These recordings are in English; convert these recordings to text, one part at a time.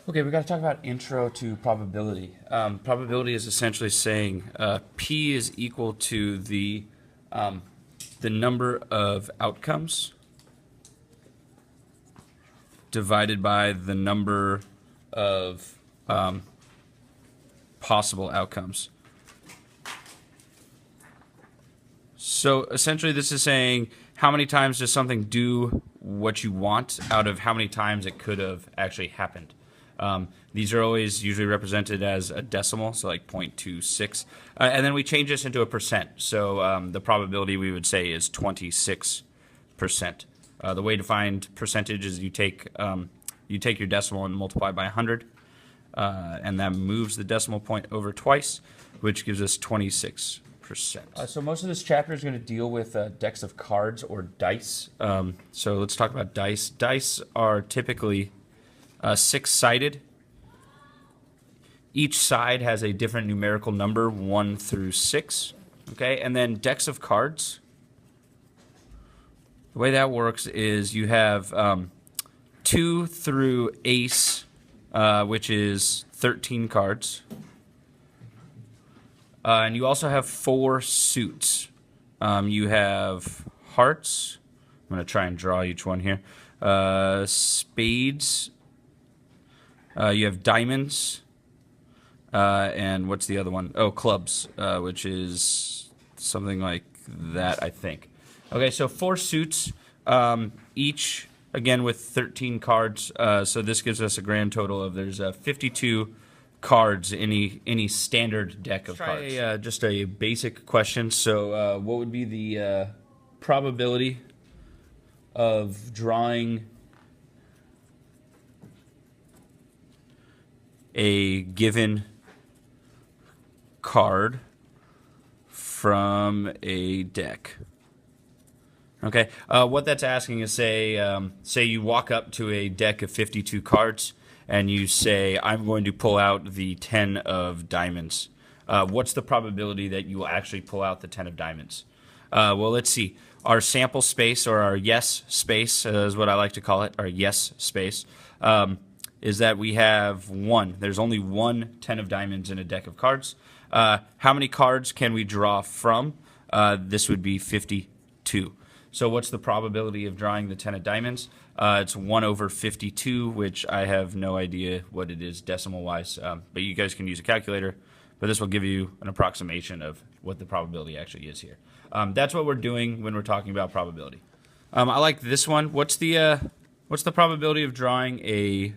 Okay, we got to talk about intro to probability. Probability is essentially saying P is equal to the number of outcomes divided by the number of possible outcomes. So essentially this is saying how many times does something do what you want out of how many times it could have actually happened. These are always usually represented as a decimal, so like 0.26. And then we change this into a percent. So the probability we would say is 26%. The way to find percentage is you take your decimal and multiply by 100. And that moves the decimal point over twice, which gives us 26%. So most of this chapter is going to deal with decks of cards or dice. So let's talk about dice. Dice are typically six-sided. Each side has a different numerical number, 1 through 6. Okay, and then decks of cards. The way that works is you have 2 through ace, which is 13 cards. And you also have 4 suits. You have hearts. I'm going to try and draw each one here. Spades. You have diamonds. And what's the other one? Oh, clubs, which is something like that, I think. Okay, so 4 suits, each, again, with 13 cards. So this gives us a grand total of there's 52 cards in any standard deck of cards. Just a basic question. So what would be the probability of drawing a given card from a deck? Okay, what that's asking is say you walk up to a deck of 52 cards and you say, I'm going to pull out the 10 of diamonds. What's the probability that you will actually pull out the 10 of diamonds? Well, let's see. Our sample space, or our yes space, is what I like to call it, our yes space, is that we have 1. There's only 1 10 of diamonds in a deck of cards. How many cards can we draw from? This would be 52. So what's the probability of drawing the 10 of diamonds? It's 1 over 52, which I have no idea what it is decimal-wise, but you guys can use a calculator. But this will give you an approximation of what the probability actually is here. That's what we're doing when we're talking about probability. I like this one. What's the probability of drawing a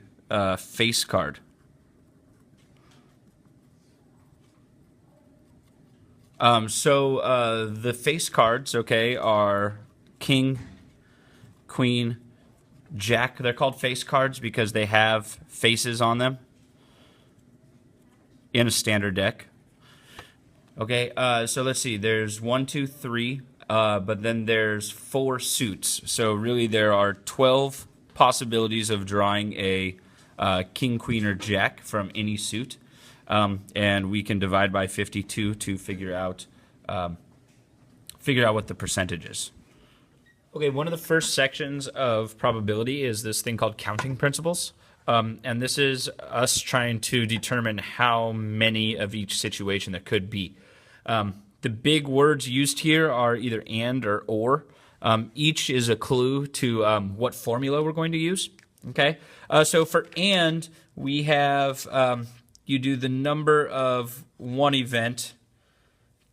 face card? So the face cards, okay, are king, queen, jack. They're called face cards because they have faces on them in a standard deck. Okay, so let's see. There's 1, 2, 3, but then there's 4 suits. So really there are 12 possibilities of drawing a king, queen, or jack from any suit. And we can divide by 52 to figure out what the percentage is. Okay, one of the first sections of probability is this thing called counting principles. And this is us trying to determine how many of each situation there could be. The big words used here are either and or. Each is a clue to what formula we're going to use. Okay, so for and, we have you do the number of one event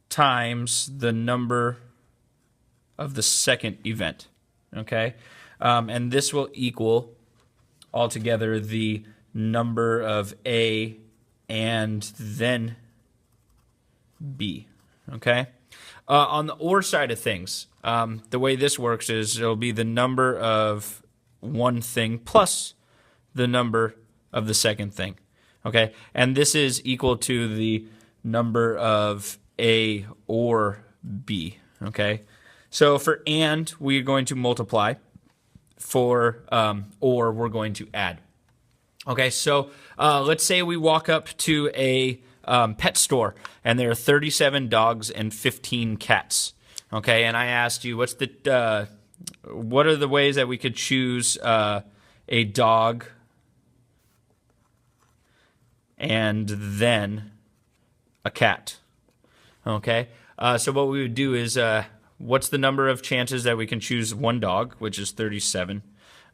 times the number of the second event, okay? And this will equal altogether the number of A and then B, okay? On the or side of things, the way this works is it'll be the number of one thing plus the number of the second thing, okay? And this is equal to the number of A or B, okay? So for and, we're going to multiply. For or, we're going to add. Okay, so let's say we walk up to a pet store, and there are 37 dogs and 15 cats. Okay, and I asked you, what are the ways that we could choose a dog and then a cat. Okay, so what we would do is, what's the number of chances that we can choose one dog, which is 37,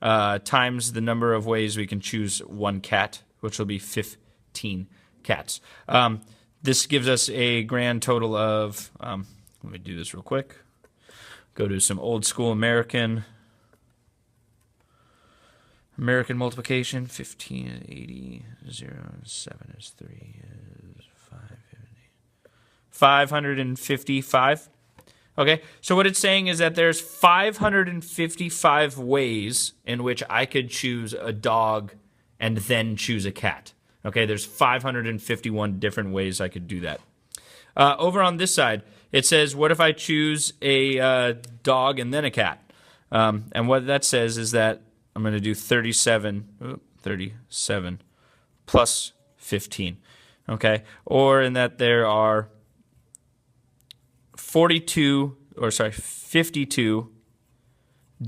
times the number of ways we can choose one cat, which will be 15 cats. This gives us a grand total of, let me do this real quick. Go to some old school American multiplication. 15 80, 0, 7 is 3, is 5, 555. Okay, so what it's saying is that there's 555 ways in which I could choose a dog and then choose a cat. Okay, there's 551 different ways I could do that. Over on this side, it says, what if I choose a dog and then a cat? And what that says is that I'm going to do 37 plus 15. Okay, or in that there are 52 52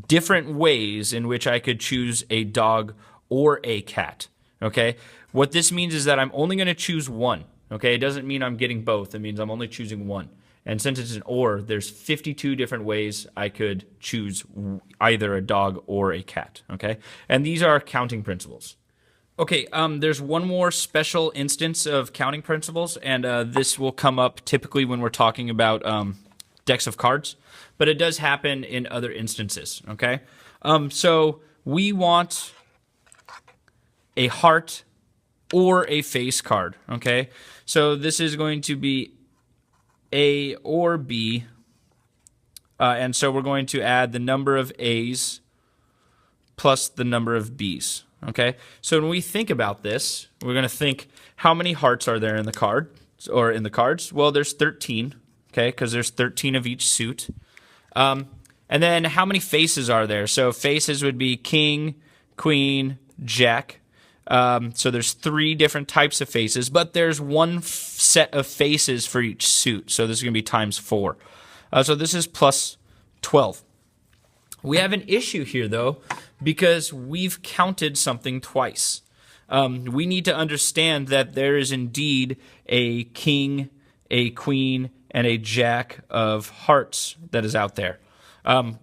different ways in which I could choose a dog or a cat. Okay, what this means is that I'm only going to choose one. Okay, it doesn't mean I'm getting both. It means I'm only choosing one. And since it's an or, there's 52 different ways I could choose either a dog or a cat. Okay, and these are counting principles. Okay, there's one more special instance of counting principles, and this will come up typically when we're talking about decks of cards, but it does happen in other instances. Okay, so we want a heart or a face card. Okay, so this is going to be A or B, and so we're going to add the number of A's plus the number of B's. Okay, so when we think about this, we're going to think, how many hearts are there in the card, or in the cards? Well, there's 13, okay, because there's 13 of each suit. And then how many faces are there? So faces would be king, queen, jack. So there's 3 different types of faces, but there's one set of faces for each suit. So this is going to be times 4. So this is plus 12. We have an issue here, though, because we've counted something twice. We need to understand that there is indeed a king, a queen, and a jack of hearts that is out there.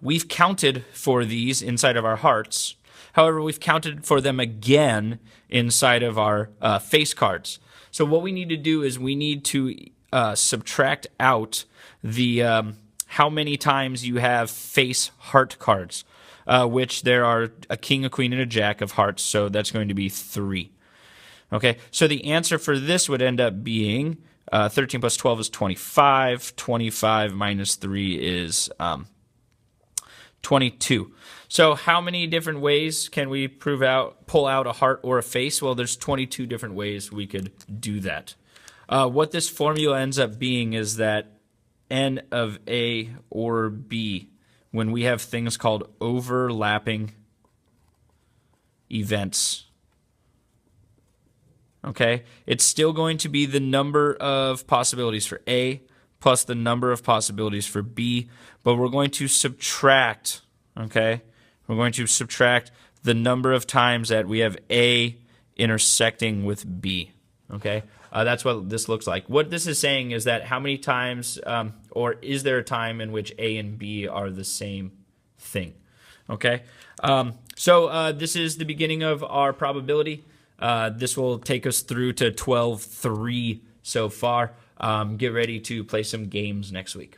We've counted for these inside of our hearts. However, we've counted for them again inside of our face cards. So what we need to do is we need to subtract out the how many times you have face heart cards, which there are a king, a queen, and a jack of hearts, so that's going to be 3. Okay, so the answer for this would end up being 13 plus 12 is 25. 25 minus 3 is 22. So how many different ways can we pull out a heart or a face? Well, there's 22 different ways we could do that. What this formula ends up being is that n of A or B, when we have things called overlapping events, okay, it's still going to be the number of possibilities for A plus the number of possibilities for B, but we're going to subtract, okay? We're going to subtract the number of times that we have A intersecting with B, okay? That's what this looks like. What this is saying is that how many times, or is there a time in which A and B are the same thing, okay? So this is the beginning of our probability. This will take us through to 12-3 so far. Get ready to play some games next week.